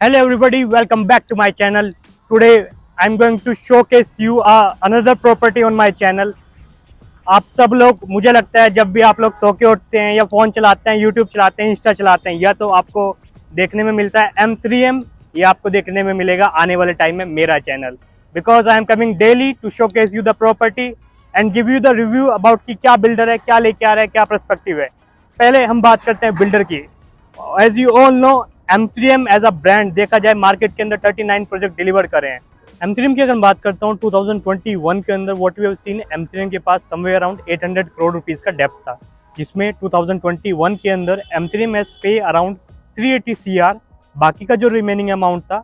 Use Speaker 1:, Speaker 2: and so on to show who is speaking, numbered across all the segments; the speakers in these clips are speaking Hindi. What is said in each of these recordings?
Speaker 1: Hello everybody, welcome back to my channel. Today I'm going to showcase you another property on my channel. आप सब लोग, मुझे लगता है जब भी आप लोग सो के उठते हैं या फ़ोन चलाते हैं, यूट्यूब चलाते हैं, इंस्टा चलाते हैं, या तो आपको देखने में मिलता है M3M या आपको देखने में मिलेगा आने वाले टाइम में मेरा channel, because I am coming daily to showcase you the property and give you the review about कि क्या बिल्डर है, क्या लेके आ रहा है, क्या पर्सपेक्टिव है। पहले हम बात करते हैं बिल्डर की। As you all know, M3M as a brand देखा जाए मार्केट के अंदर 39 प्रोजेक्ट डिलीवर करे हैं। M3M की अगर बात करता हूँ 2021 के अंदर what we have seen, M3M के पास समवेयर अराउंड 800 करोड़ रुपीस का डेप्थ था, जिसमें 2021 के अंदर M3M हैज पे अराउंड 380 CR। बाकी का जो रिमेनिंग अमाउंट था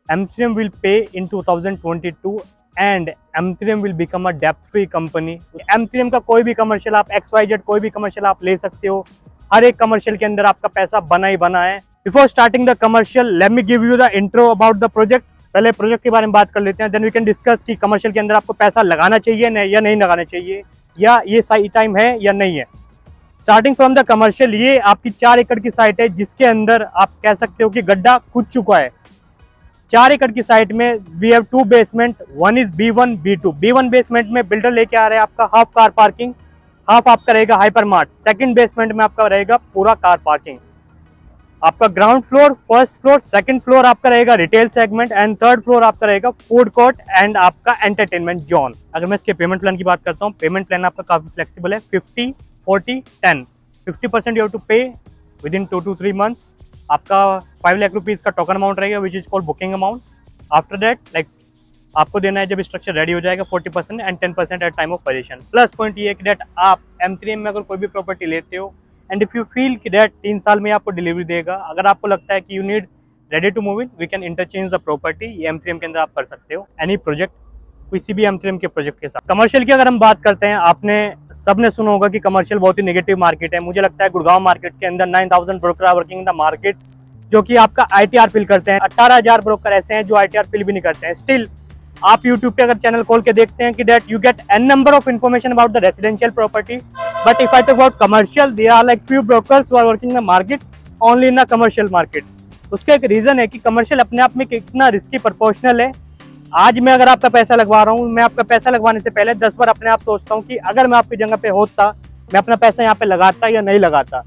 Speaker 1: M3M will pay in 2022 and M3M will become a depth free company. M3M का कोई भी कमर्शियल आप XYZ कोई भी कमर्शियल आप ले सकते हो, हर एक कमर्शियल के अंदर आपका पैसा बना ही बना है। Before starting the commercial, let me give you the intro about the project. पहले प्रोजेक्ट के बारे में बात कर लेते हैं, देन वी कैन डिस्कस कि कमर्शियल के अंदर आपको पैसा लगाना चाहिए या नहीं लगाना चाहिए, या ये सही टाइम है या नहीं है। स्टार्टिंग फ्रॉम द कमर्शियल, ये आपकी 4 एकड़ की साइट है, जिसके अंदर आप कह सकते हो कि गड्ढा खुद चुका है। 4 एकड़ की साइट में we have 2 basement, one is B1 B2। B1 basement में बिल्डर लेके आ रहे हैं आपका हाफ कार पार्किंग, हाफ आपका रहेगा हाइपर मार्ट। सेकेंड बेसमेंट में आपका रहेगा पूरा कार पार्किंग। आपका ground floor, first floor, second floor आपका रहेगा retail segment and third floor आपका रहेगा फूड कोर्ट एंड आपका एंटरटेनमेंट जोन। अगर मैं इसके पेमेंट प्लान की बात करता हूँ, पेमेंट प्लान आपका काफी फ्लेक्सिबल है, 50 40 10। 50% you have to pay within 2 to 3 months. आपका 5 लाख रुपीज का टोकन अमाउंट रहेगा which is called booking amount. After that आपको देना है जब स्ट्रक्चर रेडी हो जाएगा 40% and 10% at time of possession. Plus point ये है कि डेट आप M3M में अगर कोई भी प्रॉपर्टी लेते हो एंड इफ यू फील कि डेट 3 साल में आपको डिलीवरी देगा, अगर आपको लगता है कि you need ready to move in, we can interchange the property. ये M3M के अंदर आप कर सकते हो एनी प्रोजेक्ट, किसी भी M3M के प्रोजेक्ट के साथ। कमर्शियल की अगर हम बात करते हैं, आपने सबने सुना होगा कि कमर्शियल बहुत ही नेगेटिव मार्केट है। मुझे लगता है गुड़गांव मार्केट के अंदर 9000 broker are working in the market, जो कि आपका ITR फिल करते हैं। 18000 ब्रोकर ऐसे हैं जो ITR फिल भी नहीं करते हैं। स्टिल आप YouTube पे अगर चैनल खोल के देखते हैं कि that you get n number of information about the residential property, but if I talk about commercial, there are like few brokers who are working in the market only in the commercial market. उसका एक रीजन है कि कमर्शियल अपने आप में कितना रिस्की प्रोपोर्शनल है। आज मैं अगर आपका पैसा लगवा रहा हूँ, मैं आपका पैसा लगवाने से पहले 10 बार अपने आप सोचता हूँ कि अगर मैं आपकी जगह पे होता, मैं अपना पैसा यहाँ पे लगाता या नहीं लगाता।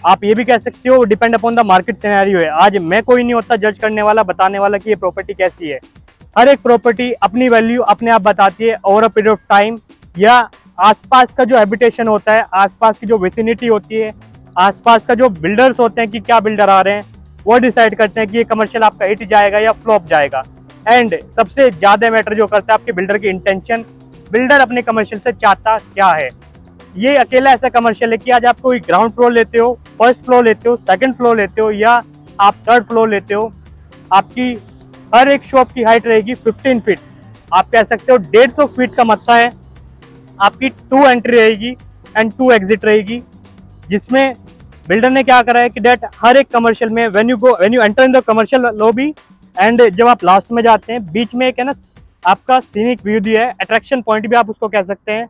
Speaker 1: आप ये भी कह सकते हो depend upon the market scenario है। आज मैं कोई नहीं होता जज करने वाला, बताने वाला कि ये प्रॉपर्टी कैसी है। हर एक प्रॉपर्टी अपनी वैल्यू अपने आप बताती है over a period of time, या आसपास का जो हैबिटेशन होता है, आसपास की जो विसिनिटी होती है, आसपास का जो बिल्डर्स होते हैं कि क्या बिल्डर आ रहे हैं, वो डिसाइड करते हैं कि ये कमर्शियल आपका हिट जाएगा या फ्लॉप जाएगा। एंड सबसे ज्यादा मैटर जो करता है आपके बिल्डर की इंटेंशन, बिल्डर अपने कमर्शियल से चाहता क्या है। ये अकेला ऐसा कमर्शियल है कि आज आप कोई ग्राउंड फ्लोर लेते हो, फर्स्ट फ्लोर लेते हो, सेकंड फ्लोर लेते हो, या आप थर्ड फ्लोर लेते हो, आपकी हर एक शॉप की हाइट रहेगी 15 फीट। आप कह सकते हो 150 फीट का मत्था है। आपकी 2 एंट्री रहेगी एंड 2 एग्जिट रहेगी, जिसमें बिल्डर ने क्या करा है कि डेट हर एक कमर्शियल में when you enter in the commercial lobby and जब आप लास्ट में जाते हैं, बीच में एक है ना आपका सीनिक व्यू दिया है, अट्रैक्शन पॉइंट भी आप उसको कह सकते हैं,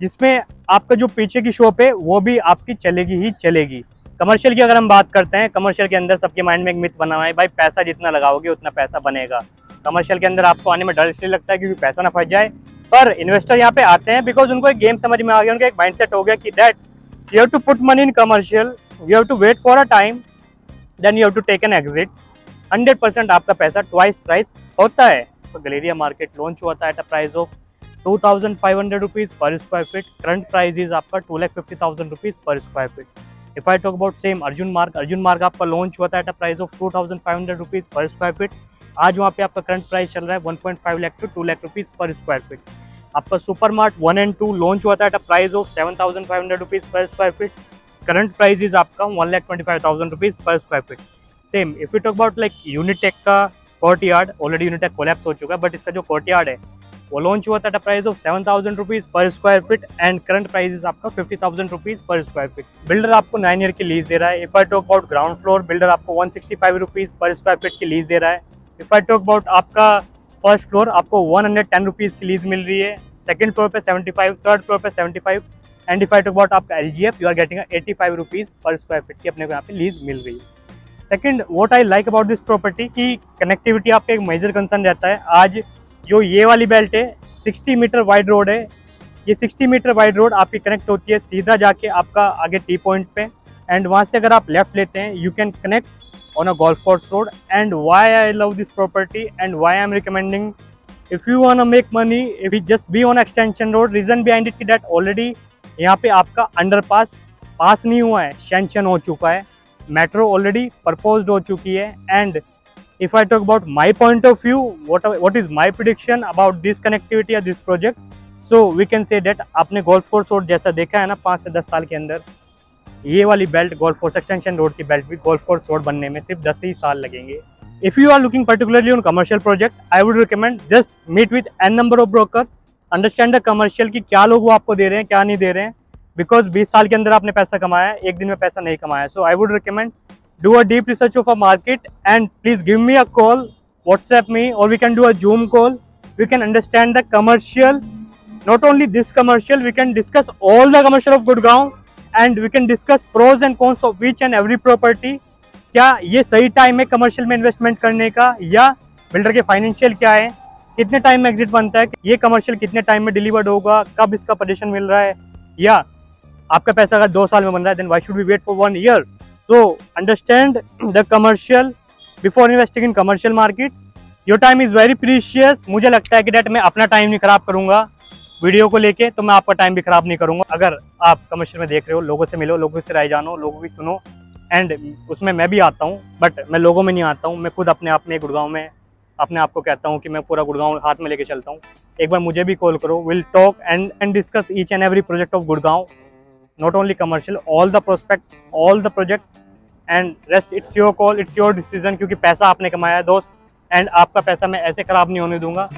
Speaker 1: जिसमें आपका जो पीछे की शॉप है वो भी आपकी चलेगी ही चलेगी। कमर्शियल की अगर हम बात करते हैं, कमर्शियल के अंदर सबके माइंड में एक मिथ बना हुआ है, भाई पैसा जितना लगाओगे उतना पैसा बनेगा। कमर्शियल के अंदर आपको आने में डर इसलिए लगता है क्योंकि पैसा ना फंस जाए, पर इन्वेस्टर यहाँ पे आते हैं बिकॉज उनको एक गेम समझ में आ गया, उनका एक माइंडसेट हो गया कि that you have to put money in commercial, you have to wait for a time, then you have to take an exit. 100% आपका पैसा ट्वाइस थ्राइस होता है। तो गलेरिया मार्केट लॉन्च हुआ था at a price of 2500 rupees per square feet. Current price is आपका 2,50,000 rupees per square feet. If I talk about same Arjun मार्ग आपका लॉन्च हुआ था at a price of 2,500 rupees per square feet. आज वहाँ पे आपका करंट प्राइस चल रहा है 1.5 lakh to 2 lakh rupees per square feet. आपका सुपर मार्ट 1 and 2 लॉन्च हुआ था at a price of 7,500 rupees per square feet. Current price is आपका 1,25,000 rupees per square feet. Same if you talk about like Unitech का कोर्टयार्ड, ऑलरेडी यूनिटेक कोलैप्स हो चुका है, बट इसका जो कोर्टयार्ड है वो लॉन्च हुआ था at a price of 7,000 rupees per square feet and current price is आपका 50,000 rupees per square feet. Builder आपको 9 ईयर की लीज दे रहा है। If I talk about ground floor, builder आपको 165 रुपीज पर स्क्वायर फीट की लीज दे रहा है। इफ आई टॉक अबाउट आपका फर्स्ट फ्लोर, आपको 110 रुपीज की लीज मिल रही है, सेकंड फ्लोर पे 75, थर्ड फ्लोर पे 75 and if I talk about आपका LGF, you are getting 85 rupees per square feet की अपने को यहाँ पे लीज मिल रही है। Second, what I like about this property कि कनेक्टिविटी आपका एक मेजर कंसर्न रहता है। आज जो ये वाली बेल्ट है 60 मीटर वाइड रोड है, ये 60 मीटर वाइड रोड आपकी कनेक्ट होती है सीधा जाके आपका आगे टी पॉइंट पे, एंड वहाँ से अगर आप लेफ्ट लेते हैं you can connect on a golf course road. And why I love this property and why I am recommending, if you want to make money, if you just be on extension road, reason behind it कि दैट ऑलरेडी यहाँ पे आपका अंडरपास पास नहीं हुआ है, सैंक्शन हो चुका है, मेट्रो ऑलरेडी प्रपोज्ड हो चुकी है। And if I talk about my point of view, what is my prediction about this connectivity or this project, so we can say that आपने गोल्फ कोर्स रोड जैसा देखा है ना 5 से 10 साल के अंदर, ये वाली belt golf course extension road की बेल्ट भी गोल्फ कोर्स रोड बनने में सिर्फ 10 ही साल लगेंगे। If you are looking particularly on commercial project, I would recommend just meet with n number of broker, understand the commercial की क्या लोग वो आपको दे रहे हैं क्या नहीं दे रहे हैं, बिकॉज 20 साल के अंदर आपने पैसा कमाया है, एक दिन में पैसा नहीं कमाया। So I would recommend do a deep research of a market and please give me a call, WhatsApp me, or we can do a Zoom call. We can understand the commercial, not only this commercial, we can discuss all the commercial of Gurgaon and we can discuss pros and cons of each and every property. क्या ये सही टाइम है कमर्शियल में इन्वेस्टमेंट करने का, या बिल्डर के फाइनेंशियल क्या है, कितने टाइम में एग्जिट बनता है, ये कमर्शियल कितने टाइम में डिलीवर्ड होगा, कब इसका पोजीशन मिल रहा है, या आपका पैसा अगर 2 साल में बन रहा है then why should we wait for 1 year. So understand the commercial before investing in commercial market. Your time is very precious. मुझे लगता है कि डेट मैं अपना टाइम नहीं खराब करूंगा वीडियो को लेके, तो मैं आपका टाइम भी खराब नहीं करूंगा। अगर आप कमर्शियल में देख रहे हो, लोगों से मिलो, लोगों से राय जानो, लोगों की सुनो, एंड उसमें मैं भी आता हूँ, बट मैं लोगों में नहीं आता हूँ, मैं खुद अपने आप में गुड़गांव में अपने आप को कहता हूँ कि मैं पूरा गुड़गांव हाथ में लेके चलता हूँ। एक बार मुझे भी कॉल करो, will talk and discuss each and every project of Gurgaon, not only commercial, all the prospect, all the project, and rest it's your call, it's your decision, क्योंकि पैसा आपने कमाया है दोस्त, एंड आपका पैसा मैं ऐसे खराब नहीं होने दूंगा।